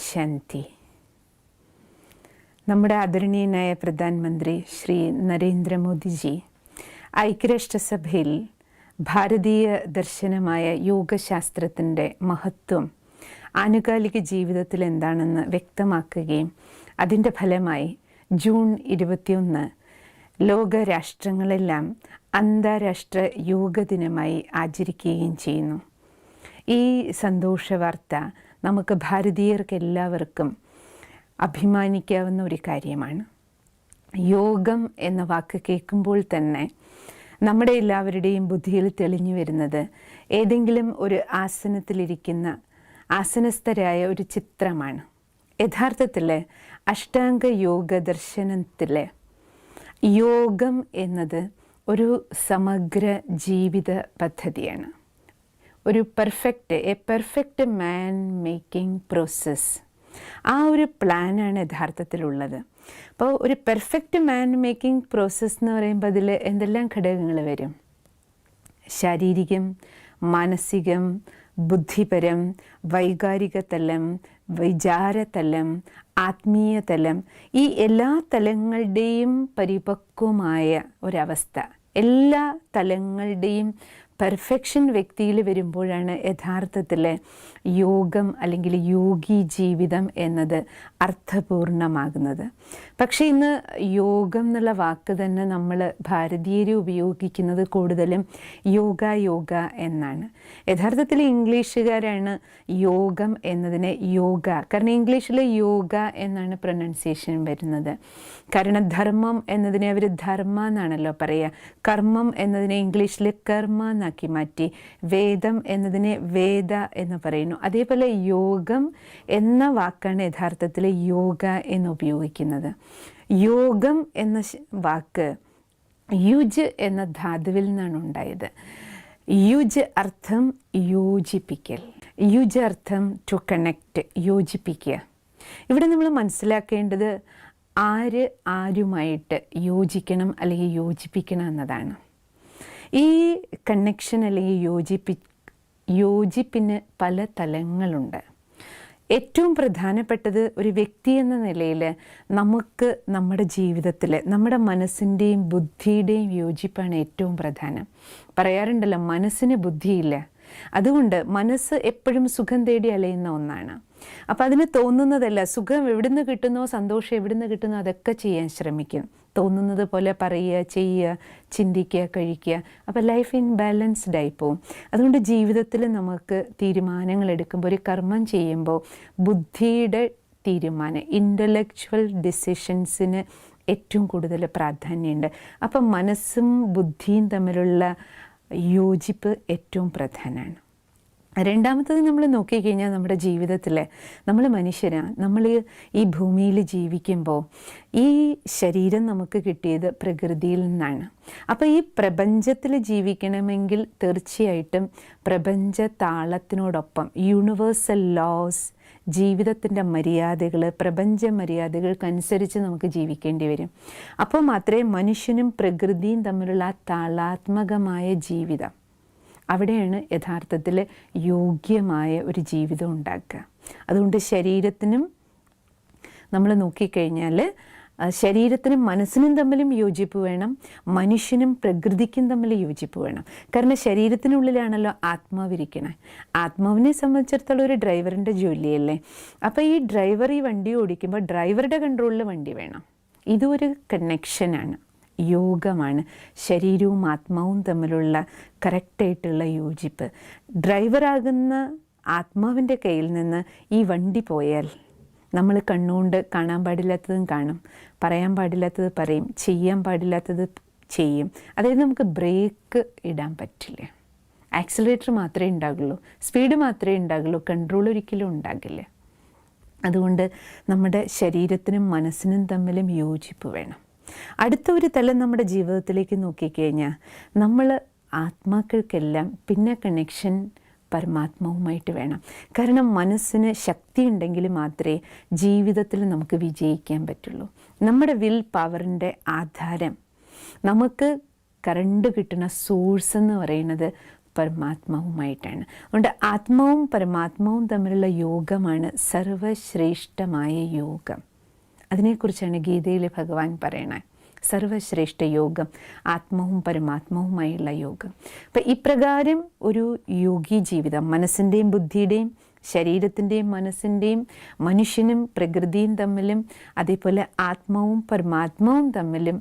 ശാന്തി. നമ്മുടെ ആദരണീയനായ പ്രധാനമന്ത്രി ശ്രീ നരേന്ദ്രമോദിജി ഐക്യരാഷ്ട്രസഭയിൽ ഭാരതീയ ദർശനമായ യോഗശാസ്ത്രത്തിൻ്റെ മഹത്വം ആനുകാലിക ജീവിതത്തിൽ എന്താണെന്ന് വ്യക്തമാക്കുകയും അതിൻ്റെ ഫലമായി ജൂൺ 21 ലോകരാഷ്ട്രങ്ങളെല്ലാം അന്താരാഷ്ട്ര യോഗ ദിനമായി ആചരിക്കുകയും ചെയ്യുന്നു. ഈ സന്തോഷ വാർത്ത നമുക്ക് ഭാരതീയർക്ക് എല്ലാവർക്കും അഭിമാനിക്കാവുന്ന ഒരു കാര്യമാണ്. യോഗം എന്ന വാക്ക് കേൾക്കുമ്പോൾ തന്നെ നമ്മുടെ എല്ലാവരുടെയും ബുദ്ധിയിൽ തെളിഞ്ഞു വരുന്നത് ഏതെങ്കിലും ഒരു ആസനത്തിലിരിക്കുന്ന ആസനസ്ഥരായ ഒരു ചിത്രമാണ്. യഥാർത്ഥത്തിൽ അഷ്ടാംഗ യോഗ ദർശനത്തിലെ യോഗം എന്നത് ഒരു സമഗ്ര ജീവിത പദ്ധതിയാണ്. ഒരു പെർഫെക്റ്റ് മാൻ മേക്കിംഗ് പ്രോസസ്സ്, ആ ഒരു പ്ലാനാണ് യഥാർത്ഥത്തിലുള്ളത്. അപ്പോൾ ഒരു പെർഫെക്റ്റ് മാൻ മേക്കിംഗ് പ്രോസസ്സ് എന്ന് പറയുമ്പോൾ അതിൽ എന്തെല്ലാം ഘടകങ്ങൾ വരും? ശാരീരികം, മാനസികം, ബുദ്ധിപരം, വൈകാരിക തലം, വിചാരതലം, ആത്മീയ തലം, ഈ എല്ലാ തലങ്ങളുടെയും പരിപക്വമായ ഒരവസ്ഥ, എല്ലാ തലങ്ങളുടെയും പെർഫെക്ഷൻ വ്യക്തിയിൽ വരുമ്പോഴാണ് യഥാർത്ഥത്തിൽ യോഗം അല്ലെങ്കിൽ യോഗി ജീവിതം എന്നത് അർത്ഥപൂർണമാകുന്നത്. പക്ഷേ ഇന്ന് യോഗം എന്നുള്ള വാക്ക് തന്നെ നമ്മൾ ഭാരതീയർ ഉപയോഗിക്കുന്നത് കൂടുതലും യോഗ എന്നാണ്. യഥാർത്ഥത്തിൽ ഇംഗ്ലീഷുകാരാണ് യോഗം എന്നതിനെ യോഗ, കാരണം ഇംഗ്ലീഷിൽ യോഗ എന്നാണ് പ്രൊനൗൺസിയേഷൻ വരുന്നത്. കാരണം ധർമ്മം എന്നതിനെ അവർ ധർമ്മ എന്നാണല്ലോ പറയുക, കർമ്മം എന്നതിനെ ഇംഗ്ലീഷിൽ കർമ്മ എന്നാക്കി മാറ്റി, വേദം എന്നതിനെ വേദ എന്ന് പറയുന്നു. അതേപോലെ യോഗം എന്ന വാക്കാണ് യഥാർത്ഥത്തിൽ യോഗ എന്ന് ഉപയോഗിക്കുന്നത്. യോഗം എന്ന വാക്ക് യുജ് എന്ന ധാതുവിൽ നിന്നാണ് ഉണ്ടായത്. യുജ് അർത്ഥം യോജിപ്പിക്കൽ, യുജ് അർത്ഥം ടു കണക്റ്റ്, യോജിപ്പിക്കുക. ഇവിടെ നമ്മൾ മനസ്സിലാക്കേണ്ടത് ആരുമായിട്ട് യോജിക്കണം അല്ലെങ്കിൽ യോജിപ്പിക്കണം എന്നതാണ്. ഈ കണക്ഷൻ അല്ലെങ്കിൽ യോജിപ്പിന് പല തലങ്ങളുണ്ട്. ഏറ്റവും പ്രധാനപ്പെട്ടത് ഒരു വ്യക്തി എന്ന നിലയിൽ നമുക്ക് നമ്മുടെ ജീവിതത്തിൽ നമ്മുടെ മനസ്സിൻ്റെയും ബുദ്ധിയുടെയും യോജിപ്പാണ് ഏറ്റവും പ്രധാനം. പറയാറുണ്ടല്ലോ, മനസ്സിന് ബുദ്ധിയില്ല. അതുകൊണ്ട് മനസ്സ് എപ്പോഴും സുഖം തേടി അലയുന്ന ഒന്നാണ്. അപ്പം അതിന് തോന്നുന്നതല്ല, സുഖം എവിടുന്ന് കിട്ടുന്നോ, സന്തോഷം എവിടുന്ന് കിട്ടുന്നോ അതൊക്കെ ചെയ്യാൻ ശ്രമിക്കും. തോന്നുന്നത് പോലെ പറയുക, ചെയ്യുക, ചിന്തിക്കുക, കഴിക്കുക. അപ്പോൾ ലൈഫ് ഇൻബാലൻസ്ഡ് ആയി പോവും. അതുകൊണ്ട് ജീവിതത്തിൽ നമുക്ക് തീരുമാനങ്ങൾ എടുക്കുമ്പോൾ, ഒരു കർമ്മം ചെയ്യുമ്പോൾ ബുദ്ധിയുടെ തീരുമാനം, ഇൻ്റലക്ച്വൽ ഡിസിഷൻസിന് ഏറ്റവും കൂടുതൽ പ്രാധാന്യമുണ്ട്. അപ്പം മനസ്സും ബുദ്ധിയും തമ്മിലുള്ള യോജിപ്പ് ഏറ്റവും പ്രധാനമാണ്. രണ്ടാമത്തത് നമ്മൾ നോക്കിക്കഴിഞ്ഞാൽ നമ്മുടെ ജീവിതത്തിൽ നമ്മൾ മനുഷ്യരാണ്. നമ്മൾ ഈ ഭൂമിയിൽ ജീവിക്കുമ്പോൾ ഈ ശരീരം നമുക്ക് കിട്ടിയത് പ്രകൃതിയിൽ നിന്നാണ്. അപ്പോൾ ഈ പ്രപഞ്ചത്തിൽ ജീവിക്കണമെങ്കിൽ തീർച്ചയായിട്ടും പ്രപഞ്ച താളത്തിനോടൊപ്പം യൂണിവേഴ്സൽ ലോസ്, ജീവിതത്തിൻ്റെ മര്യാദകൾ, പ്രപഞ്ച മര്യാദകൾക്കനുസരിച്ച് നമുക്ക് ജീവിക്കേണ്ടി വരും. അപ്പോൾ മാത്രമേ മനുഷ്യനും പ്രകൃതിയും തമ്മിലുള്ള ആ താളാത്മകമായ ജീവിതം, അവിടെയാണ് യഥാർത്ഥത്തിൽ യോഗ്യമായ ഒരു ജീവിതം ഉണ്ടാക്കുക. അതുകൊണ്ട് ശരീരത്തിനും നമ്മൾ നോക്കിക്കഴിഞ്ഞാൽ ശരീരത്തിനും മനസ്സിനും തമ്മിലും യോജിപ്പ് വേണം, മനുഷ്യനും പ്രകൃതിക്കും തമ്മിൽ യോജിപ്പ് വേണം. കാരണം ശരീരത്തിനുള്ളിലാണല്ലോ ആത്മാവിരിക്കണേ. ആത്മാവിനെ സംബന്ധിച്ചിടത്തോളം ഒരു ഡ്രൈവറിൻ്റെ ജോലിയല്ലേ. അപ്പോൾ ഈ ഡ്രൈവർ ഈ വണ്ടി ഓടിക്കുമ്പോൾ ഡ്രൈവറുടെ കൺട്രോളിൽ വണ്ടി വേണം. ഇതൊരു കണക്ഷനാണ്, യോഗമാണ്. ശരീരവും ആത്മാവും തമ്മിലുള്ള കറക്റ്റായിട്ടുള്ള യോജിപ്പ്. ഡ്രൈവറാകുന്ന ആത്മാവിൻ്റെ കയ്യിൽ നിന്ന് ഈ വണ്ടി പോയാൽ നമ്മൾ കണ്ണുകൊണ്ട് കാണാൻ പാടില്ലാത്തതും കാണും, പറയാൻ പാടില്ലാത്തത് പറയും, ചെയ്യാൻ പാടില്ലാത്തത് ചെയ്യും. അതായത് നമുക്ക് ബ്രേക്ക് ഇടാൻ പറ്റില്ല. ആക്സിലറേറ്റർ മാത്രമേ ഉണ്ടാകുള്ളൂ, സ്പീഡ് മാത്രമേ ഉണ്ടാകുള്ളൂ, കൺട്രോൾ ഒരിക്കലും ഉണ്ടാകില്ല. അതുകൊണ്ട് നമ്മുടെ ശരീരത്തിനും മനസ്സിനും തമ്മിലും യോജിപ്പ് വേണം. അടുത്ത ഒരു തലം നമ്മുടെ ജീവിതത്തിലേക്ക് നോക്കിക്കഴിഞ്ഞാൽ നമ്മൾ ആത്മാക്കൾക്കെല്ലാം പിന്നെ കണക്ഷൻ പരമാത്മാവുമായിട്ട് വേണം. കാരണം മനസ്സിന് ശക്തി ഉണ്ടെങ്കിൽ മാത്രമേ ജീവിതത്തിൽ നമുക്ക് വിജയിക്കാൻ പറ്റുള്ളൂ. നമ്മുടെ വിൽ പവറിൻ്റെ ആധാരം, നമുക്ക് കറണ്ട് കിട്ടുന്ന സോഴ്സ് എന്ന് പറയുന്നത് പരമാത്മാവുമായിട്ടാണ്. അതുകൊണ്ട് ആത്മാവും പരമാത്മാവും തമ്മിലുള്ള യോഗമാണ് സർവശ്രേഷ്ഠമായ യോഗം. അതിനെക്കുറിച്ചാണ് ഗീതയിൽ ഭഗവാൻ പറയണത്. സർവശ്രേഷ്ഠ യോഗം ആത്മാവും പരമാത്മാവുമായുള്ള യോഗം. അപ്പം ഇപ്രകാരം ഒരു യോഗി ജീവിതം മനസ്സിൻ്റെയും ബുദ്ധിയുടെയും ശരീരത്തിൻ്റെയും മനസ്സിൻ്റെയും മനുഷ്യനും പ്രകൃതിയും തമ്മിലും അതേപോലെ ആത്മാവും പരമാത്മാവും തമ്മിലും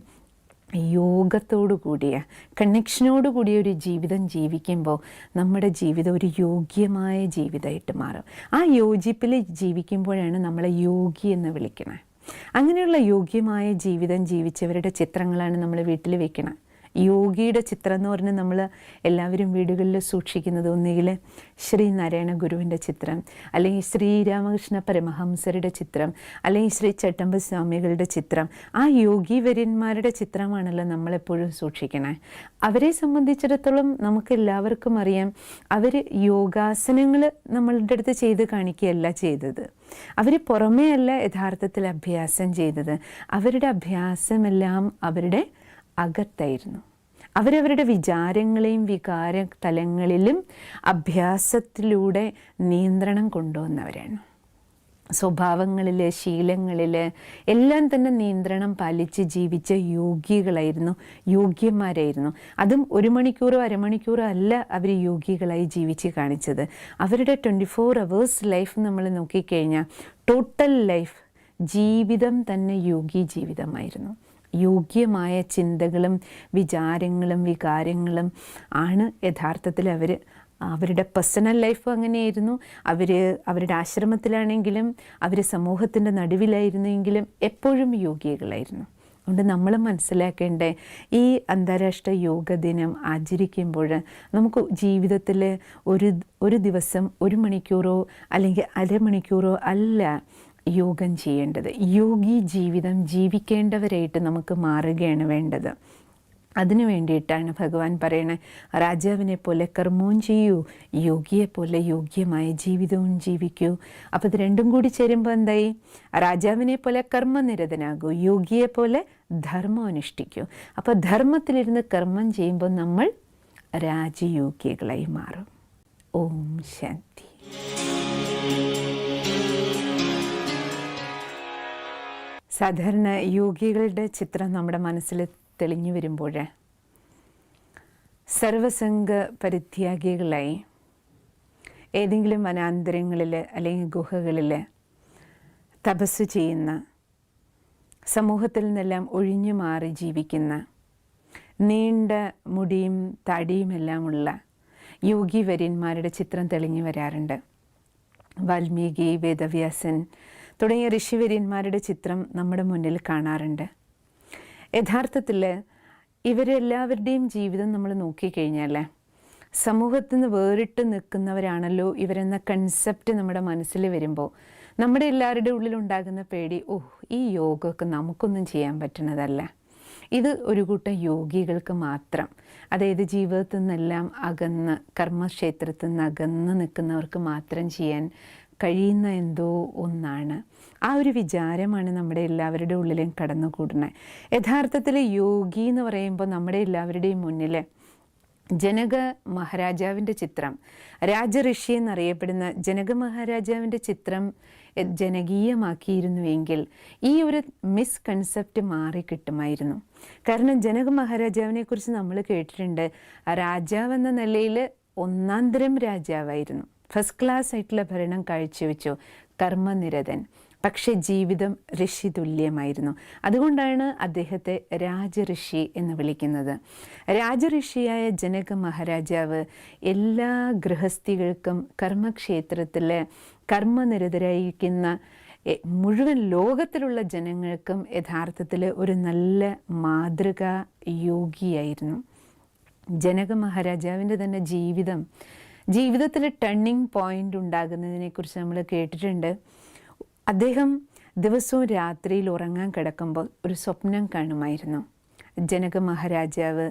യോഗത്തോടു കൂടിയ കണക്ഷനോടു കൂടിയ ഒരു ജീവിതം ജീവിക്കുമ്പോൾ നമ്മുടെ ജീവിതം ഒരു യോഗ്യമായ ജീവിതമായിട്ട് മാറും. ആ യോജിപ്പിൽ ജീവിക്കുമ്പോഴാണ് നമ്മളെ യോഗി എന്ന് വിളിക്കുന്നത്. അങ്ങനെയുള്ള യോഗ്യമായ ജീവിതം ജീവിച്ചവരുടെ ചിത്രങ്ങളാണ് നമ്മൾ വീട്ടിൽ വെക്കണം. യോഗിയുടെ ചിത്രം എന്ന് പറഞ്ഞാൽ നമ്മൾ എല്ലാവരും വീടുകളിൽ സൂക്ഷിക്കുന്നത് ഒന്നുകിൽ ശ്രീനാരായണ ഗുരുവിൻ്റെ ചിത്രം, അല്ലെങ്കിൽ ശ്രീരാമകൃഷ്ണ പരമഹംസരുടെ ചിത്രം, അല്ലെങ്കിൽ ശ്രീ ചട്ടമ്പി സ്വാമികളുടെ ചിത്രം. ആ യോഗിവര്യന്മാരുടെ ചിത്രമാണല്ലോ നമ്മളെപ്പോഴും സൂക്ഷിക്കണേ. അവരെ സംബന്ധിച്ചിടത്തോളം നമുക്ക് എല്ലാവർക്കും അറിയാം, അവർ യോഗാസനങ്ങൾ നമ്മളുടെ അടുത്ത് ചെയ്ത് കാണിക്കുകയല്ല ചെയ്തത്. അവർ പുറമേ അല്ല യഥാർത്ഥത്തിൽ അഭ്യാസം ചെയ്തത്. അവരുടെ അഭ്യാസമെല്ലാം അവരുടെ അകത്തായിരുന്നു. അവരവരുടെ വിചാരങ്ങളെയും വികാര തലങ്ങളിലും അഭ്യാസത്തിലൂടെ നിയന്ത്രണം കൊണ്ടുവന്നവരാണ്. സ്വഭാവങ്ങളിൽ, ശീലങ്ങളിൽ എല്ലാം തന്നെ നിയന്ത്രണം പാലിച്ച് ജീവിച്ച യോഗികളായിരുന്നു, യോഗ്യന്മാരായിരുന്നു. അതും 1 മണിക്കൂറോ അരമണിക്കൂറോ അല്ല അവർ യോഗികളായി ജീവിച്ച് കാണിച്ചത്. അവരുടെ 24 hours ലൈഫ് നമ്മൾ നോക്കിക്കഴിഞ്ഞാൽ ടോട്ടൽ ലൈഫ് ജീവിതം തന്നെ യോഗി ജീവിതമായിരുന്നു. യോഗ്യമായ ചിന്തകളും വിചാരങ്ങളും വികാരങ്ങളും ആണ് യഥാർത്ഥത്തിൽ അവരുടെ പേഴ്സണൽ ലൈഫ് അങ്ങനെയായിരുന്നു. അവരുടെ ആശ്രമത്തിലാണെങ്കിലും അവർ സമൂഹത്തിൻ്റെ നടുവിലായിരുന്നെങ്കിലും എപ്പോഴും യോഗികളായിരുന്നു. അതുകൊണ്ട് നമ്മൾ മനസ്സിലാക്കേണ്ട ഈ അന്താരാഷ്ട്ര യോഗ ദിനം ആചരിക്കുമ്പോൾ നമുക്ക് ജീവിതത്തിൽ ഒരു ദിവസം 1 മണിക്കൂറോ അല്ലെങ്കിൽ അരമണിക്കൂറോ അല്ല യോഗം ചെയ്യേണ്ടത്. യോഗി ജീവിതം ജീവിക്കേണ്ടവരായിട്ട് നമുക്ക് മാറുകയാണ് വേണ്ടത്. അതിനു വേണ്ടിയിട്ടാണ് ഭഗവാൻ പറയണത്, രാജാവിനെ പോലെ കർമ്മവും ചെയ്യൂ, യോഗിയെപ്പോലെ യോഗ്യമായ ജീവിതവും ജീവിക്കൂ. അപ്പോൾ ഇത് രണ്ടും കൂടി ചേരുമ്പോൾ എന്തായി? രാജാവിനെ പോലെ കർമ്മനിരതനാകൂ, യോഗിയെപ്പോലെ ധർമ്മം അനുഷ്ഠിക്കൂ. അപ്പോൾ ധർമ്മത്തിലിരുന്ന് കർമ്മം ചെയ്യുമ്പോൾ നമ്മൾ രാജയോഗികളായി മാറും. ഓം ശാന്തി. സാധാരണ യോഗികളുടെ ചിത്രം നമ്മുടെ മനസ്സിൽ തെളിഞ്ഞു വരുമ്പോൾ സർവസംഘ പരിത്യാഗികളായി ഏതെങ്കിലും വനാന്തരങ്ങളിൽ അല്ലെങ്കിൽ ഗുഹകളിൽ തപസ് ചെയ്യുന്ന, സമൂഹത്തിൽ നിന്നെല്ലാം ഒഴിഞ്ഞു മാറി ജീവിക്കുന്ന, നീണ്ട മുടിയും താടിയുമെല്ലാമുള്ള യോഗിവര്യന്മാരുടെ ചിത്രം തെളിഞ്ഞു വരാറുണ്ട്. വാൽമീകി, വേദവ്യാസൻ തുടങ്ങിയ ഋഷിവര്യന്മാരുടെ ചിത്രം നമ്മുടെ മുന്നിൽ കാണാറുണ്ട്. യഥാർത്ഥത്തിൽ ഇവരെല്ലാവരുടെയും ജീവിതം നമ്മൾ നോക്കിക്കഴിഞ്ഞാൽ സമൂഹത്തിൽ നിന്ന് വേറിട്ട് നിൽക്കുന്നവരാണല്ലോ ഇവരെന്ന കൺസെപ്റ്റ് നമ്മുടെ മനസ്സിൽ വരുമ്പോൾ നമ്മുടെ എല്ലാവരുടെ ഉള്ളിലുണ്ടാകുന്ന പേടി, ഈ യോഗമൊക്കെ നമുക്കൊന്നും ചെയ്യാൻ പറ്റുന്നതല്ല, ഇത് ഒരു കൂട്ടം യോഗികൾക്ക് മാത്രം, അതായത് ജീവിതത്തിൽ നിന്നെല്ലാം അകന്ന് കർമ്മക്ഷേത്രത്തിൽ നിന്ന് അകന്ന് നിൽക്കുന്നവർക്ക് മാത്രം ചെയ്യാൻ കഴിയുന്ന എന്തോ ഒന്നാണ്. ആ ഒരു വിചാരമാണ് നമ്മുടെ എല്ലാവരുടെ ഉള്ളിലും കടന്നുകൂടുന്നത്. യഥാർത്ഥത്തിൽ യോഗി എന്ന് പറയുമ്പോൾ നമ്മുടെ എല്ലാവരുടെയും മുന്നിൽ ജനക മഹാരാജാവിൻ്റെ ചിത്രം, രാജഋഷി എന്നറിയപ്പെടുന്ന ജനക മഹാരാജാവിൻ്റെ ചിത്രം ജനകീയമാക്കിയിരുന്നുവെങ്കിൽ ഈ ഒരു മിസ്കൺസെപ്റ്റ് മാറിക്കിട്ടുമായിരുന്നു. കാരണം ജനക മഹാരാജാവിനെ കുറിച്ച് നമ്മൾ കേട്ടിട്ടുണ്ട്, രാജാവെന്ന നിലയിൽ ഒന്നാന്തരം രാജാവായിരുന്നു, ഫസ്റ്റ് ക്ലാസ് ആയിട്ടുള്ള ഭരണം കാഴ്ചവെച്ചു, കർമ്മനിരതൻ, പക്ഷേ ജീവിതം ഋഷി തുല്യമായിരുന്നു. അതുകൊണ്ടാണ് അദ്ദേഹത്തെ രാജഋഷി എന്ന് വിളിക്കുന്നത്. രാജഋഷിയായ ജനക മഹാരാജാവ് എല്ലാ ഗൃഹസ്ഥികൾക്കും കർമ്മക്ഷേത്രത്തിൽ കർമ്മനിരതരായിരിക്കുന്ന മുഴുവൻ ലോകത്തിലുള്ള ജനങ്ങൾക്കും യഥാർത്ഥത്തിൽ ഒരു നല്ല മാതൃകാ യോഗിയായിരുന്നു. ജനക മഹാരാജാവിൻ്റെ തന്നെ ജീവിതത്തിൽ ടേണിംഗ് പോയിൻ്റ് ഉണ്ടാകുന്നതിനെക്കുറിച്ച് നമ്മൾ കേട്ടിട്ടുണ്ട്. അദ്ദേഹം ദിവസവും രാത്രിയിൽ ഉറങ്ങാൻ കിടക്കുമ്പോൾ ഒരു സ്വപ്നം കാണുമായിരുന്നു. ജനക മഹാരാജാവ്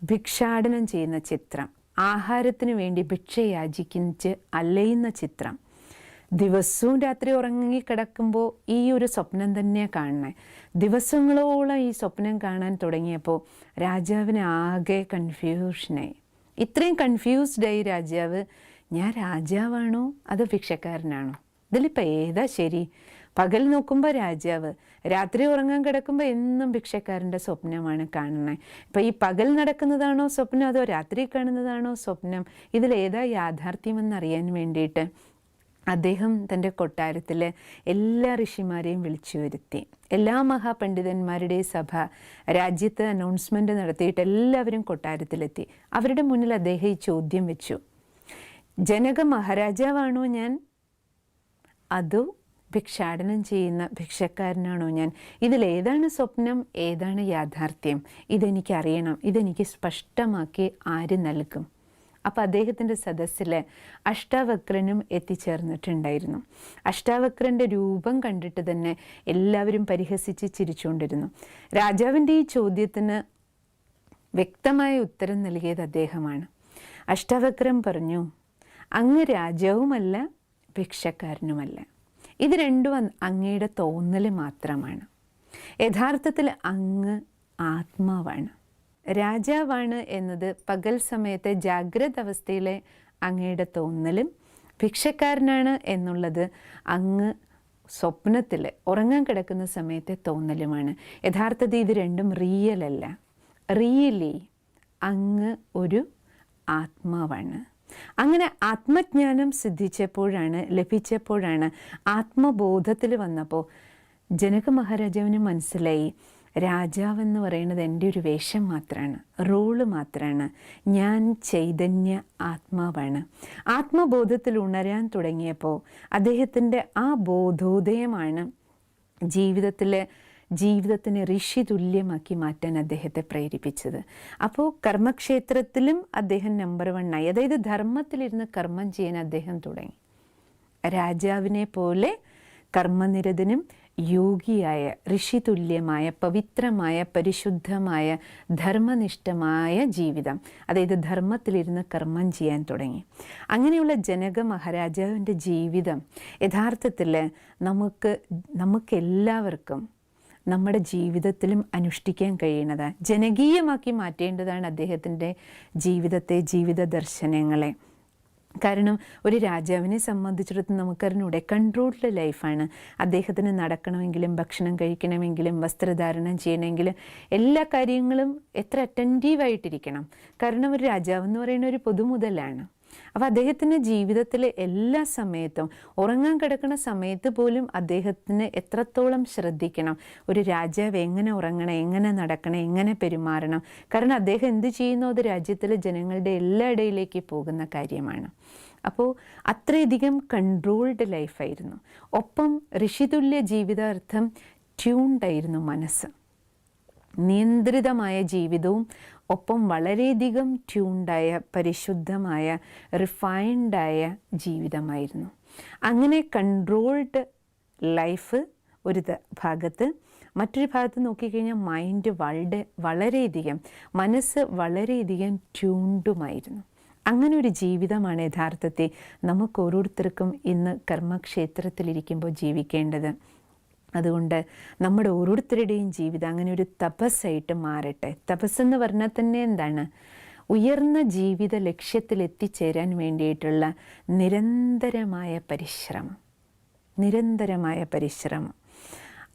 ഭിക്ഷാടനം ചെയ്യുന്ന ചിത്രം, ആഹാരത്തിന് വേണ്ടി ഭിക്ഷ യാചിച്ച് അലയുന്ന ചിത്രം. ദിവസവും രാത്രി ഉറങ്ങിക്കിടക്കുമ്പോൾ ഈ ഒരു സ്വപ്നം തന്നെയാണ് കാണുന്നത്. ദിവസങ്ങളോളം ഈ സ്വപ്നം കാണാൻ തുടങ്ങിയപ്പോൾ രാജാവിന് ആകെ കൺഫ്യൂഷനായി. ഇത്രയും കൺഫ്യൂസ്ഡായി രാജാവ്, ഞാൻ രാജാവാണോ അതോ ഭിക്ഷക്കാരനാണോ? ഇതിലിപ്പോൾ ഏതാ ശരി? പകൽ നോക്കുമ്പോൾ രാജാവ്, രാത്രി ഉറങ്ങാൻ കിടക്കുമ്പോൾ എന്നും ഭിക്ഷക്കാരൻ്റെ സ്വപ്നമാണ് കാണുന്നത്. ഇപ്പോൾ ഈ പകൽ നടക്കുന്നതാണോ സ്വപ്നം അതോ രാത്രി കാണുന്നതാണോ സ്വപ്നം? ഇതിലേതാ യാഥാർത്ഥ്യമെന്നറിയാൻ വേണ്ടിയിട്ട് അദ്ദേഹം തൻ്റെ കൊട്ടാരത്തിൽ എല്ലാ ഋഷിമാരെയും വിളിച്ചു വരുത്തി. എല്ലാ മഹാപണ്ഡിതന്മാരുടെയും സഭ രാജ്യത്ത് അനൗൺസ്മെൻ്റ് നടത്തിയിട്ട് എല്ലാവരും കൊട്ടാരത്തിലെത്തി. അവരുടെ മുന്നിൽ അദ്ദേഹം ഈ ചോദ്യം വെച്ചു, ജനക മഹാരാജാവാണോ ഞാൻ അതോ ഭിക്ഷാടനം ചെയ്യുന്ന ഭിക്ഷക്കാരനാണോ ഞാൻ? ഇതിലേതാണ് സ്വപ്നം, ഏതാണ് യാഥാർത്ഥ്യം? ഇതെനിക്കറിയണം, ഇതെനിക്ക് സ്പഷ്ടമാക്കി ആര് നൽകും? അപ്പോൾ അദ്ദേഹത്തിൻ്റെ സദസ്സിൽ അഷ്ടാവക്രനും എത്തിച്ചേർന്നിട്ടുണ്ടായിരുന്നു. അഷ്ടാവക്രൻ്റെ രൂപം കണ്ടിട്ട് തന്നെ എല്ലാവരും പരിഹസിച്ച് ചിരിച്ചുകൊണ്ടിരുന്നു. രാജാവിൻ്റെ ഈ ചോദ്യത്തിന് വ്യക്തമായ ഉത്തരം നൽകിയത് അദ്ദേഹമാണ്. അഷ്ടാവക്രൻ പറഞ്ഞു, അങ്ങ് രാജാവുമല്ല ഭിക്ഷക്കാരനുമല്ല, ഇത് രണ്ടും അങ്ങയുടെ തോന്നൽ മാത്രമാണ്. യഥാർത്ഥത്തിൽ അങ്ങ് ആത്മാവാണ്. രാജാവാണ് എന്നത് പകൽ സമയത്തെ ജാഗ്രത അവസ്ഥയിലെ അങ്ങയുടെ തോന്നലും, ഭിക്ഷക്കാരനാണ് എന്നുള്ളത് അങ്ങ് സ്വപ്നത്തിൽ ഉറങ്ങാൻ കിടക്കുന്ന സമയത്തെ തോന്നലുമാണ്. യഥാർത്ഥത്തിൽ ഇത് രണ്ടും റിയലല്ല. റിയലി അങ്ങ് ഒരു ആത്മാവാണ്. അങ്ങനെ ആത്മജ്ഞാനം ലഭിച്ചപ്പോഴാണ് ആത്മബോധത്തിൽ വന്നപ്പോൾ ജനക മഹാരാജാവിന് മനസ്സിലായി, രാജാവെന്ന് പറയുന്നത് എൻ്റെ ഒരു വേഷം മാത്രമാണ്, റോള് മാത്രമാണ്. ഞാൻ ചൈതന്യ ആത്മാവാണ്. ആത്മബോധത്തിൽ ഉണരാൻ തുടങ്ങിയപ്പോൾ അദ്ദേഹത്തിൻ്റെ ആ ബോധോദയമാണ് ജീവിതത്തിനെ ഋഷി തുല്യമാക്കി മാറ്റാൻ അദ്ദേഹത്തെ പ്രേരിപ്പിച്ചത്. അപ്പോൾ കർമ്മക്ഷേത്രത്തിലും അദ്ദേഹം നമ്പർ 1 ആയി. അതായത് ധർമ്മത്തിലിരുന്ന് കർമ്മം ചെയ്യാൻ അദ്ദേഹം തുടങ്ങി. രാജാവിനെ പോലെ കർമ്മനിരതനും യോഗിയായ, ഋഷി തുല്യമായ, പവിത്രമായ, പരിശുദ്ധമായ, ധർമ്മനിഷ്ഠമായ ജീവിതം, അതായത് ധർമ്മത്തിലിരുന്ന് കർമ്മം ചെയ്യാൻ തുടങ്ങി. അങ്ങനെയുള്ള ജനക മഹാരാജാവിൻ്റെ ജീവിതം യഥാർത്ഥത്തിൽ നമുക്കെല്ലാവർക്കും നമ്മുടെ ജീവിതത്തിലും അനുഷ്ഠിക്കാൻ കഴിയുന്നത്, ജനകീയമാക്കി മാറ്റേണ്ടതാണ് അദ്ദേഹത്തിൻ്റെ ജീവിത ദർശനങ്ങളെ. കാരണം ഒരു രാജാവിനെ സംബന്ധിച്ചിടത്തോളം നമുക്കറിഞ്ഞൂടെ, കൺട്രോൾഡ് ലൈഫാണ്. അദ്ദേഹത്തിന് നടക്കണമെങ്കിലും ഭക്ഷണം കഴിക്കണമെങ്കിലും വസ്ത്രധാരണം ചെയ്യണമെങ്കിലും എല്ലാ കാര്യങ്ങളും എത്ര അറ്റൻറ്റീവായിട്ടിരിക്കണം. കാരണം ഒരു രാജാവെന്ന് പറയുന്ന ഒരു പൊതുമുതലാണ്. അപ്പോൾ അദ്ദേഹത്തിൻ്റെ ജീവിതത്തിലെ എല്ലാ സമയത്തും, ഉറങ്ങാൻ കിടക്കുന്ന സമയത്ത് പോലും അദ്ദേഹത്തിന് എത്രത്തോളം ശ്രദ്ധിക്കണം, ഒരു രാജാവ് എങ്ങനെ ഉറങ്ങണം, എങ്ങനെ നടക്കണം, എങ്ങനെ പെരുമാറണം. കാരണം അദ്ദേഹം എന്ത് ചെയ്യുന്നോ അത് രാജ്യത്തിലെ ജനങ്ങളുടെ എല്ലാ ഇടയിലേക്ക് പോകുന്ന കാര്യമാണ്. അപ്പോൾ അത്രയധികം കൺട്രോൾഡ് ലൈഫായിരുന്നു. ഒപ്പം ഋഷിതുല്യ ജീവിതാർത്ഥം ട്യൂൺഡായിരുന്നു മനസ്സ്. നിയന്ത്രിതമായ ജീവിതവും ഒപ്പം വളരെയധികം ട്യൂൺഡായ, പരിശുദ്ധമായ, റിഫൈൻഡായ ജീവിതമായിരുന്നു. അങ്ങനെ കൺട്രോൾഡ് ലൈഫ് ഒരു ഭാഗത്ത്, മറ്റൊരു ഭാഗത്ത് നോക്കിക്കഴിഞ്ഞാൽ മൈൻഡ് മനസ്സ് വളരെയധികം ട്യൂൺഡുമായിരുന്നു. അങ്ങനെ ഒരു ജീവിതമാണ് യഥാർത്ഥത്തിൽ നമുക്ക് ഓരോരുത്തർക്കും ഇന്ന് കർമ്മക്ഷേത്രത്തിലിരിക്കുമ്പോൾ ജീവിക്കേണ്ടത്. അതുകൊണ്ട് നമ്മുടെ ഓരോരുത്തരുടെയും ജീവിതം അങ്ങനെ ഒരു തപസ്സായിട്ട് മാറട്ടെ. തപസ്സെന്ന് പറഞ്ഞാൽ തന്നെ എന്താണ്? ഉയർന്ന ജീവിത ലക്ഷ്യത്തിലെത്തിച്ചേരാൻ വേണ്ടിയിട്ടുള്ള നിരന്തരമായ പരിശ്രമം.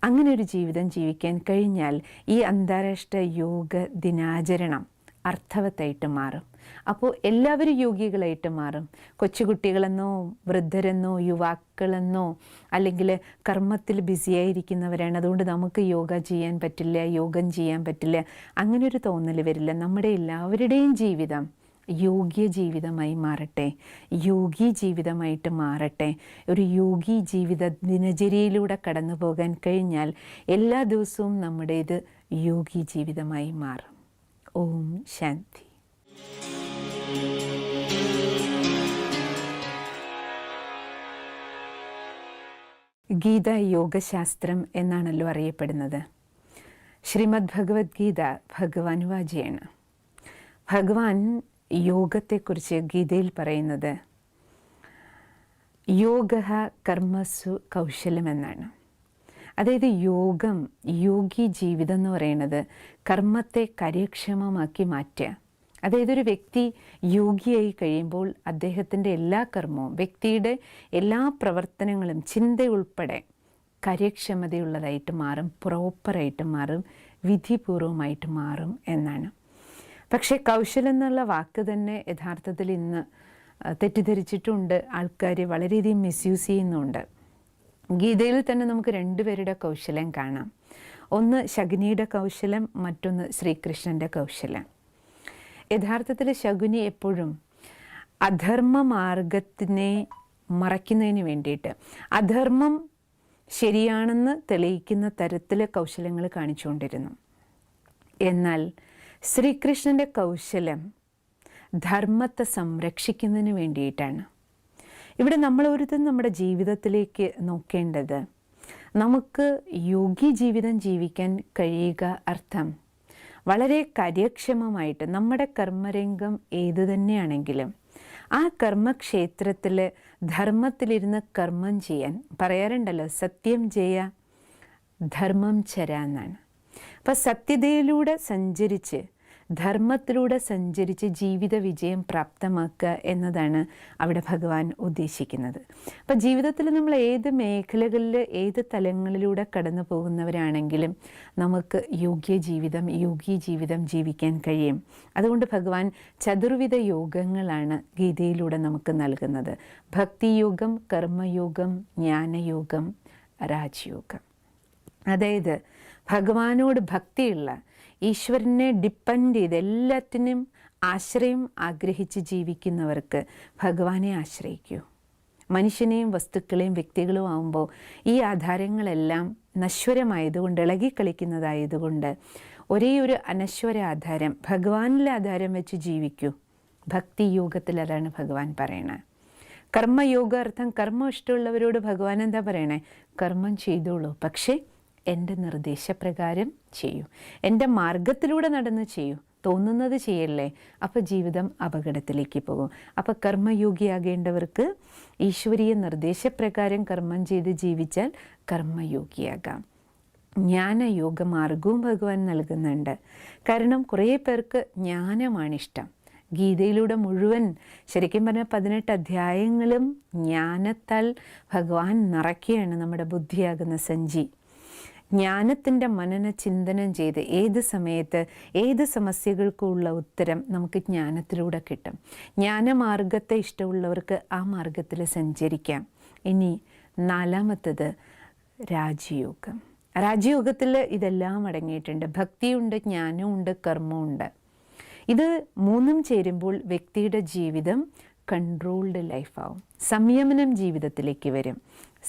അങ്ങനെ ഒരു ജീവിതം ജീവിക്കാൻ കഴിഞ്ഞാൽ ഈ അന്താരാഷ്ട്ര യോഗ ദിനാചരണം അർത്ഥവത്തായിട്ട് മാറും. അപ്പോൾ എല്ലാവരും യോഗികളായിട്ട് മാറും. കൊച്ചുകുട്ടികളെന്നോ വൃദ്ധരെന്നോ യുവാക്കളെന്നോ അല്ലെങ്കിൽ കർമ്മത്തിൽ ബിസിയായിരിക്കുന്നവരാണ്, അതുകൊണ്ട് നമുക്ക് യോഗം ചെയ്യാൻ പറ്റില്ല, അങ്ങനെ ഒരു തോന്നൽ വരില്ല. നമ്മുടെ എല്ലാവരുടെയും ജീവിതം യോഗ്യ ജീവിതമായി മാറട്ടെ, യോഗി ജീവിതമായിട്ട് മാറട്ടെ. ഒരു യോഗി ജീവിത ദിനചര്യയിലൂടെ കടന്നു പോകാൻ കഴിഞ്ഞാൽ എല്ലാ ദിവസവും നമ്മുടേത് യോഗി ജീവിതമായി മാറും. ഓം ശാന്തി. ഗീത യോഗശാസ്ത്രം എന്നാണല്ലോ അറിയപ്പെടുന്നത്. ശ്രീമദ് ഭഗവത്ഗീത ഭഗവാൻ വാചയാണ്. ഭഗവാൻ യോഗത്തെക്കുറിച്ച് ഗീതയിൽ പറയുന്നത് യോഗ കർമ്മസു കൗശലം എന്നാണ്. അതായത് യോഗി ജീവിതം എന്ന് പറയുന്നത് കർമ്മത്തെ കാര്യക്ഷമമാക്കി മാറ്റുക, അതായത് ഒരു വ്യക്തി യോഗിയായി കഴിയുമ്പോൾ അദ്ദേഹത്തിൻ്റെ എല്ലാ കർമ്മവും, വ്യക്തിയുടെ എല്ലാ പ്രവർത്തനങ്ങളും, ചിന്തയുൾപ്പെടെ കാര്യക്ഷമതയുള്ളതായിട്ട് മാറും, പ്രോപ്പറായിട്ട് മാറും, വിധിപൂർവമായിട്ട് മാറും എന്നാണ്. പക്ഷേ കൗശലം എന്നുള്ള വാക്ക് തന്നെ യഥാർത്ഥത്തിൽ ഇന്ന് തെറ്റിദ്ധരിച്ചിട്ടുണ്ട്. ആൾക്കാർ വളരെയധികം മിസ്യൂസ് ചെയ്യുന്നുണ്ട്. ഗീതയിൽ തന്നെ നമുക്ക് 2 പേരുടെ കൗശലം കാണാം. ഒന്ന് ശകുനിയുടെ കൗശലം, മറ്റൊന്ന് ശ്രീകൃഷ്ണൻ്റെ കൗശലം. യഥാർത്ഥത്തിൽ ശകുനി എപ്പോഴും അധർമ്മ മാർഗത്തിനെ മറയ്ക്കുന്നതിന് വേണ്ടിയിട്ട്, അധർമ്മം ശരിയാണെന്ന് തെളിയിക്കുന്ന തരത്തിൽ കൗശലങ്ങൾ കാണിച്ചുകൊണ്ടിരുന്നു. എന്നാൽ ശ്രീകൃഷ്ണൻ്റെ കൗശലം ധർമ്മത്തെ സംരക്ഷിക്കുന്നതിന് വേണ്ടിയിട്ടാണ്. ഇവിടെ നമ്മളൊരുത്തം നമ്മുടെ ജീവിതത്തിലേക്ക് നോക്കേണ്ടത്, നമുക്ക് യോഗി ജീവിതം ജീവിക്കാൻ കഴിയുക അർത്ഥം വളരെ കാര്യക്ഷമമായിട്ട് നമ്മുടെ കർമ്മരംഗം ഏതു തന്നെയാണെങ്കിലും ആ കർമ്മക്ഷേത്രത്തിൽ ധർമ്മത്തിലിരുന്ന് കർമ്മം ചെയ്യാൻ പറയാറുണ്ടല്ലോ, സത്യം ജയ ധർമ്മം ചര എന്നാണ്. അപ്പം സത്യതയിലൂടെ സഞ്ചരിച്ച്, ധർമ്മത്തിലൂടെ സഞ്ചരിച്ച് ജീവിത വിജയം പ്രാപ്തമാക്കുക എന്നതാണ് അവിടെ ഭഗവാൻ ഉദ്ദേശിക്കുന്നത്. അപ്പം ജീവിതത്തിൽ നമ്മൾ ഏത് മേഖലകളിൽ, ഏത് തലങ്ങളിലൂടെ കടന്നു പോകുന്നവരാണെങ്കിലും നമുക്ക് യോഗി ജീവിതം ജീവിക്കാൻ കഴിയും. അതുകൊണ്ട് ഭഗവാൻ ചതുർവിധ യോഗങ്ങളാണ് ഗീതയിലൂടെ നമുക്ക് നൽകുന്നത്. ഭക്തിയോഗം, കർമ്മയോഗം, ജ്ഞാനയോഗം, രാജയോഗം. അതായത് ഭഗവാനോട് ഭക്തിയുള്ള, ഈശ്വരനെ ഡിപ്പെൻഡ് ചെയ്ത് എല്ലാത്തിനും ആശ്രയം ആഗ്രഹിച്ച് ജീവിക്കുന്നവർക്ക് ഭഗവാനെ ആശ്രയിക്കൂ. മനുഷ്യനെയും വസ്തുക്കളെയും വ്യക്തികളും ആകുമ്പോൾ ഈ ആധാരങ്ങളെല്ലാം നശ്വരമായതുകൊണ്ട്, ഇളകിക്കളിക്കുന്നതായതുകൊണ്ട് ഒരേ ഒരു അനശ്വര ആധാരം, ഭഗവാനിലെ ആധാരം വെച്ച് ജീവിക്കൂ. ഭക്തിയോഗത്തിൽ അതാണ് ഭഗവാൻ പറയണത്. കർമ്മയോഗ അർത്ഥം, കർമ്മം ഇഷ്ടമുള്ളവരോട് ഭഗവാൻ എന്താ പറയണേ? കർമ്മം ചെയ്തോളൂ, പക്ഷേ എൻ്റെ നിർദ്ദേശപ്രകാരം ചെയ്യൂ, എൻ്റെ മാർഗത്തിലൂടെ നടന്ന് ചെയ്യൂ, തോന്നുന്നത് ചെയ്യല്ലേ. അപ്പോൾ ജീവിതം അപകടത്തിലേക്ക് പോകും. അപ്പോൾ കർമ്മയോഗിയാകേണ്ടവർക്ക് ഈശ്വരീയ നിർദ്ദേശപ്രകാരം കർമ്മം ചെയ്ത് ജീവിച്ചാൽ കർമ്മയോഗിയാകാം. ജ്ഞാനയോഗ മാർഗവും ഭഗവാൻ നൽകുന്നുണ്ട്. കാരണം കുറേ പേർക്ക് ജ്ഞാനമാണിഷ്ടം. ഗീതയിലൂടെ മുഴുവൻ, ശരിക്കും പറഞ്ഞാൽ 18 അധ്യായങ്ങളും ജ്ഞാനത്താൽ ഭഗവാൻ നിറയ്ക്കുകയാണ് നമ്മുടെ ബുദ്ധിയാകുന്ന സഞ്ചി. ജ്ഞാനത്തിൻ്റെ മനന ചിന്തനം ചെയ്ത് ഏത് സമയത്ത് ഏത് സമസ്യകൾക്കുള്ള ഉത്തരം നമുക്ക് ജ്ഞാനത്തിലൂടെ കിട്ടും. ജ്ഞാനമാർഗത്തെ ഇഷ്ടമുള്ളവർക്ക് ആ മാർഗത്തിൽ സഞ്ചരിക്കാം. ഇനി 4മത്തത് രാജയോഗം. രാജയോഗത്തിൽ ഇതെല്ലാം അടങ്ങിയിട്ടുണ്ട്. ഭക്തിയുണ്ട്, ജ്ഞാനമുണ്ട്, കർമ്മമുണ്ട്. ഇത് 3ഉം ചേരുമ്പോൾ വ്യക്തിയുടെ ജീവിതം കൺട്രോൾഡ് ലൈഫാവും. സംയമനം ജീവിതത്തിലേക്ക് വരും.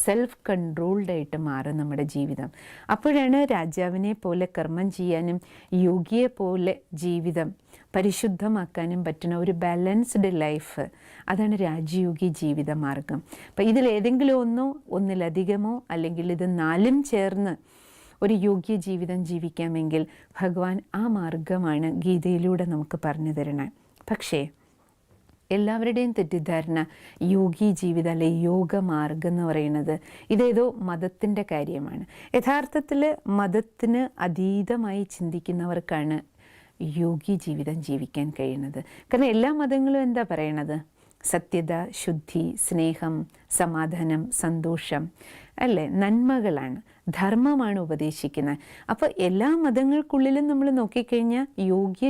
സെൽഫ് കൺട്രോൾഡായിട്ട് മാറും നമ്മുടെ ജീവിതം. അപ്പോഴാണ് രാജാവിനെ പോലെ കർമ്മം ചെയ്യാനും യോഗിയെ പോലെ ജീവിതം പരിശുദ്ധമാക്കാനും പറ്റുന്ന ഒരു ബാലൻസ്ഡ് ലൈഫ്. അതാണ് രാജയോഗി ജീവിത മാർഗം. അപ്പം ഇതിലേതെങ്കിലും ഒന്നോ ഒന്നിലധികമോ അല്ലെങ്കിൽ ഇത് 4ഉം ചേർന്ന് ഒരു യോഗ്യ ജീവിതം ജീവിക്കാമെങ്കിൽ ഭഗവാൻ ആ മാർഗമാണ് ഗീതയിലൂടെ നമുക്ക് പറഞ്ഞു തരണേ. പക്ഷേ എല്ലാവരുടെയും തെറ്റിദ്ധാരണ യോഗി ജീവിതം അല്ലെ യോഗമാർഗം എന്ന് പറയുന്നത് ഇതേതോ മതത്തിൻ്റെ കാര്യമാണ്. യഥാർത്ഥത്തിൽ മതത്തിന് അതീതമായി ചിന്തിക്കുന്നവർക്കാണ് യോഗി ജീവിതം ജീവിക്കാൻ കഴിയുന്നത്. കാരണം എല്ലാ മതങ്ങളും എന്താ പറയണത്? സത്യത, ശുദ്ധി, സ്നേഹം, സമാധാനം, സന്തോഷം അല്ലേ, നന്മകളാണ്, ധർമ്മമാണ് ഉപദേശിക്കുന്നത്. അപ്പോൾ എല്ലാ മതങ്ങൾക്കുള്ളിലും നമ്മൾ നോക്കിക്കഴിഞ്ഞാൽ യോഗി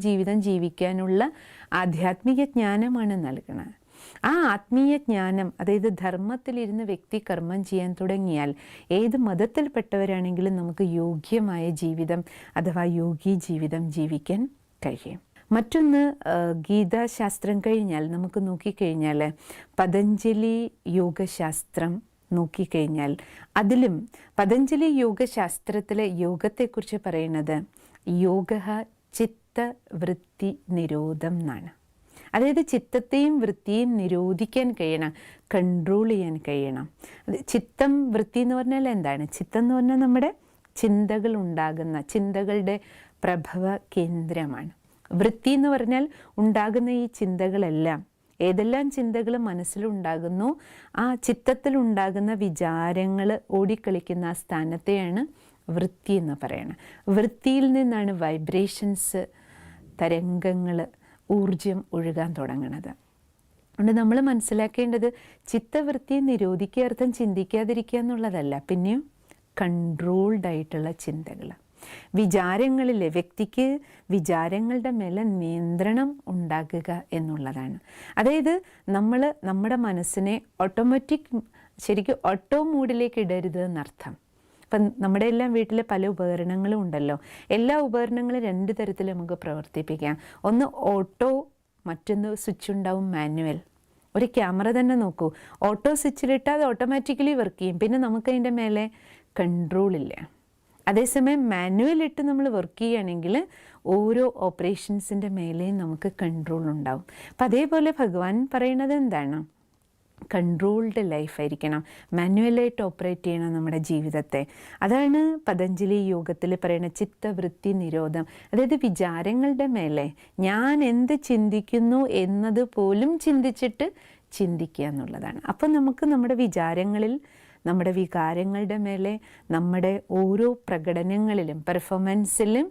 ജീവിതം ജീവിക്കാനുള്ള ആധ്യാത്മിക ജ്ഞാനമാണ് നൽകുന്നത്. ആ ആത്മീയ ജ്ഞാനം, അതായത് ധർമ്മത്തിലിരുന്ന് വ്യക്തി കർമ്മം ചെയ്യാൻ തുടങ്ങിയാൽ ഏത് മതത്തിൽപ്പെട്ടവരാണെങ്കിലും നമുക്ക് യോഗ്യമായ ജീവിതം അഥവാ യോഗി ജീവിതം ജീവിക്കാൻ കഴിയും. മറ്റൊന്ന്, ഗീതാശാസ്ത്രം കഴിഞ്ഞാൽ നമുക്ക് നോക്കിക്കഴിഞ്ഞാൽ പതഞ്ജലി യോഗശാസ്ത്രം നോക്കിക്കഴിഞ്ഞാൽ അതിലും പതഞ്ജലി യോഗശാസ്ത്രത്തിലെ യോഗത്തെക്കുറിച്ച് പറയുന്നത് യോഗ ചിത്തവൃത്തി നിരോധം എന്നാണ്. അതായത് ചിത്തത്തെയും വൃത്തിയെയും നിരോധിക്കാൻ കഴിയണം, കൺട്രോൾ ചെയ്യാൻ കഴിയണം. അത് ചിത്തം വൃത്തി എന്ന് പറഞ്ഞാൽ എന്താണ്? ചിത്തം എന്ന് പറഞ്ഞാൽ നമ്മുടെ ചിന്തകൾ ഉണ്ടാകുന്ന, ചിന്തകളുടെ പ്രഭവ കേന്ദ്രമാണ്. വൃത്തി എന്ന് പറഞ്ഞാൽ ഉണ്ടാകുന്ന ഈ ചിന്തകളെല്ലാം, ഏതെല്ലാം ചിന്തകൾ മനസ്സിലുണ്ടാകുന്നു, ആ ചിത്തത്തിലുണ്ടാകുന്ന വിചാരങ്ങൾ ഓടിക്കളിക്കുന്ന ആ സ്ഥാനത്തെയാണ് വൃത്തി എന്ന് പറയുന്നത്. വൃത്തിയിൽ നിന്നാണ് വൈബ്രേഷൻസ് തരംഗങ്ങൾ, ഊർജം ഒഴുകാൻ തുടങ്ങുന്നത്. അതുകൊണ്ട് നമ്മൾ മനസ്സിലാക്കേണ്ടത് ചിത്തവൃത്തിയെ നിരോധിക്കുക അർത്ഥം ചിന്തിക്കാതിരിക്കുക എന്നുള്ളതല്ല, പിന്നെയും കൺട്രോൾഡായിട്ടുള്ള ചിന്തകൾ. വിചാരങ്ങളിൽ വ്യക്തിക്ക് വിചാരങ്ങളുടെ മേലെ നിയന്ത്രണം ഉണ്ടാക്കുക എന്നുള്ളതാണ്. അതായത് നമ്മൾ നമ്മുടെ മനസ്സിനെ ശരിക്കും ഓട്ടോ മൂഡിലേക്ക് ഇടരുത് എന്നർത്ഥം. ഇപ്പം നമ്മുടെ എല്ലാം വീട്ടിൽ പല ഉപകരണങ്ങളും ഉണ്ടല്ലോ. എല്ലാ ഉപകരണങ്ങളും 2 തരത്തിൽ നമുക്ക് പ്രവർത്തിപ്പിക്കാം. ഒന്ന് ഓട്ടോ, മറ്റൊന്ന് സ്വിച്ച് ഉണ്ടാവും മാനുവൽ. ഒരു ക്യാമറ തന്നെ നോക്കൂ, ഓട്ടോ സ്വിച്ചിലിട്ടാൽ അത് ഓട്ടോമാറ്റിക്കലി വർക്ക് ചെയ്യും, പിന്നെ നമുക്കതിൻ്റെ മേലെ കൺട്രോളില്ല. അതേസമയം മാനുവലിട്ട് നമ്മൾ വർക്ക് ചെയ്യുകയാണെങ്കിൽ ഓരോ ഓപ്പറേഷൻസിൻ്റെ മേലെയും നമുക്ക് കൺട്രോൾ ഉണ്ടാവും. അപ്പം അതേപോലെ ഭഗവാൻ പറയുന്നത് എന്താണ്? കൺട്രോൾഡ് ലൈഫായിരിക്കണം, മാനുവലായിട്ട് ഓപ്പറേറ്റ് ചെയ്യണം നമ്മുടെ ജീവിതത്തെ. അതാണ് പതഞ്ജലി യോഗത്തിൽ പറയുന്ന ചിത്തവൃത്തി നിരോധം. അതായത് വിചാരങ്ങളുടെ മേലെ ഞാൻ എന്ത് ചിന്തിക്കുന്നു എന്നത് പോലും ചിന്തിച്ചിട്ട് ചിന്തിക്കുക എന്നുള്ളതാണ്. അപ്പം നമുക്ക് നമ്മുടെ വിചാരങ്ങളിൽ, നമ്മുടെ വികാരങ്ങളുടെ മേലെ, നമ്മുടെ ഓരോ പ്രകടനങ്ങളിലും പെർഫോമൻസിലും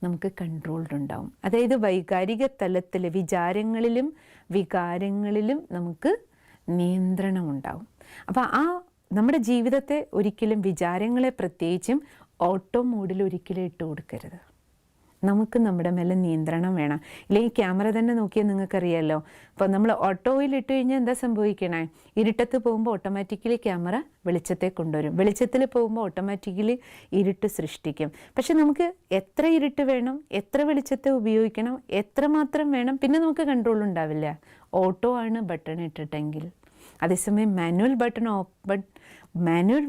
നമുക്ക് കൺട്രോൾഡ് ഉണ്ടാവും. അതായത് വൈകാരിക തലത്തിൽ വിചാരങ്ങളിലും വികാരങ്ങളിലും നമുക്ക് നിയന്ത്രണം ഉണ്ടാവും. അപ്പോൾ നമ്മുടെ ജീവിതത്തെ ഒരിക്കലും വിചാരങ്ങളെ പ്രത്യേകിച്ചും ഓട്ടോ മോഡിൽ ഒരിക്കലും ഇട്ട് കൊടുക്കരുത്. നമുക്ക് നമ്മുടെ മേലെ നിയന്ത്രണം വേണം. ഇല്ലെങ്കിൽ ക്യാമറ തന്നെ നോക്കിയാൽ നിങ്ങൾക്കറിയാമല്ലോ. അപ്പോൾ നമ്മൾ ഓട്ടോയിൽ ഇട്ട് കഴിഞ്ഞാൽ എന്താ സംഭവിക്കണേ? ഇരുട്ടത്ത് പോകുമ്പോൾ ഓട്ടോമാറ്റിക്കലി ക്യാമറ വെളിച്ചത്തെ കൊണ്ടുവരും, വെളിച്ചത്തിൽ പോകുമ്പോൾ ഓട്ടോമാറ്റിക്കലി ഇരുട്ട് സൃഷ്ടിക്കും. പക്ഷെ നമുക്ക് എത്ര ഇരുട്ട് വേണം, എത്ര വെളിച്ചത്തെ ഉപയോഗിക്കണം, എത്രമാത്രം വേണം, പിന്നെ നമുക്ക് കൺട്രോൾ ഉണ്ടാവില്ല. ഓട്ടോ ആണ് ബട്ടൺ ഇട്ടിട്ടെങ്കിൽ. അതേസമയം മാനുവൽ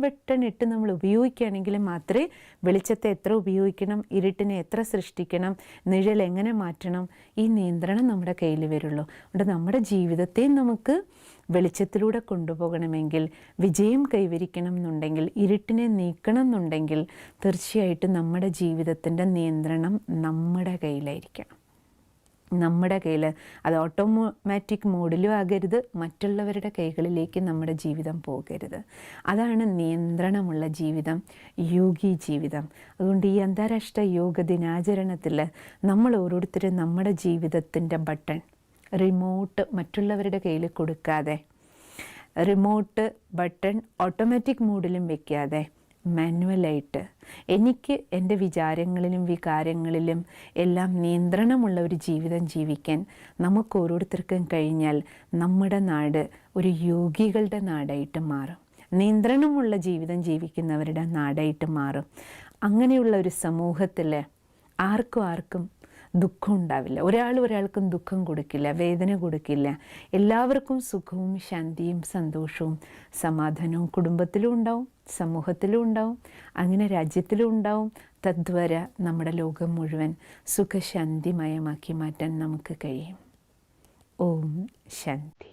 ബട്ടൺ ഇട്ട് നമ്മൾ ഉപയോഗിക്കുകയാണെങ്കിൽ മാത്രമേ വെളിച്ചത്തെ എത്ര ഉപയോഗിക്കണം, ഇരുട്ടിനെ എത്ര സൃഷ്ടിക്കണം, നിഴൽ എങ്ങനെ മാറ്റണം, ഈ നിയന്ത്രണം നമ്മുടെ കയ്യിൽ വരുള്ളൂ. അതുകൊണ്ട് നമ്മുടെ ജീവിതത്തെ നമുക്ക് വെളിച്ചത്തിലൂടെ കൊണ്ടുപോകണമെങ്കിൽ, വിജയം കൈവരിക്കണം എന്നുണ്ടെങ്കിൽ, ഇരുട്ടിനെ നീക്കണം എന്നുണ്ടെങ്കിൽ തീർച്ചയായിട്ടും നമ്മുടെ ജീവിതത്തിൻ്റെ നിയന്ത്രണം നമ്മുടെ കയ്യിലായിരിക്കണം. നമ്മുടെ കയ്യിൽ അത് ഓട്ടോമാറ്റിക് മോഡിലും ആകരുത്, മറ്റുള്ളവരുടെ കൈകളിലേക്ക് നമ്മുടെ ജീവിതം പോകരുത്. അതാണ് നിയന്ത്രണമുള്ള ജീവിതം, യോഗി ജീവിതം. അതുകൊണ്ട് ഈ അന്താരാഷ്ട്ര യോഗ ദിനാചരണത്തിൽ നമ്മൾ ഓരോരുത്തരും നമ്മുടെ ജീവിതത്തിൻ്റെ ബട്ടൺ, റിമോട്ട് മറ്റുള്ളവരുടെ കയ്യിൽ കൊടുക്കാതെ, റിമോട്ട് ബട്ടൺ ഓട്ടോമാറ്റിക് മോഡിലും വെക്കാതെ മാനുവലായിട്ട് എനിക്ക് എൻ്റെ വിചാരങ്ങളിലും വികാരങ്ങളിലും എല്ലാം നിയന്ത്രണമുള്ള ഒരു ജീവിതം ജീവിക്കാൻ നമുക്ക് ഓരോരുത്തർക്കും കഴിഞ്ഞാൽ നമ്മുടെ നാട് ഒരു യോഗികളുടെ നാടായിട്ട് മാറും, നിയന്ത്രണമുള്ള ജീവിതം ജീവിക്കുന്നവരുടെ നാടായിട്ട് മാറും. അങ്ങനെയുള്ള ഒരു സമൂഹത്തിൽ ആർക്കും ദുഃഖം ഉണ്ടാവില്ല. ഒരാൾക്കും ദുഃഖം കൊടുക്കില്ല, വേദന കൊടുക്കില്ല. എല്ലാവർക്കും സുഖവും ശാന്തിയും സന്തോഷവും സമാധാനവും കുടുംബത്തിലും ഉണ്ടാവും, സമൂഹത്തിലും ഉണ്ടാവും, അങ്ങനെ രാജ്യത്തിലും ഉണ്ടാവും. തദ്വര നമ്മുടെ ലോകം മുഴുവൻ സുഖശാന്തിമയമാക്കി മാറ്റാൻ നമുക്ക് കഴിയും. ഓം ശാന്തി.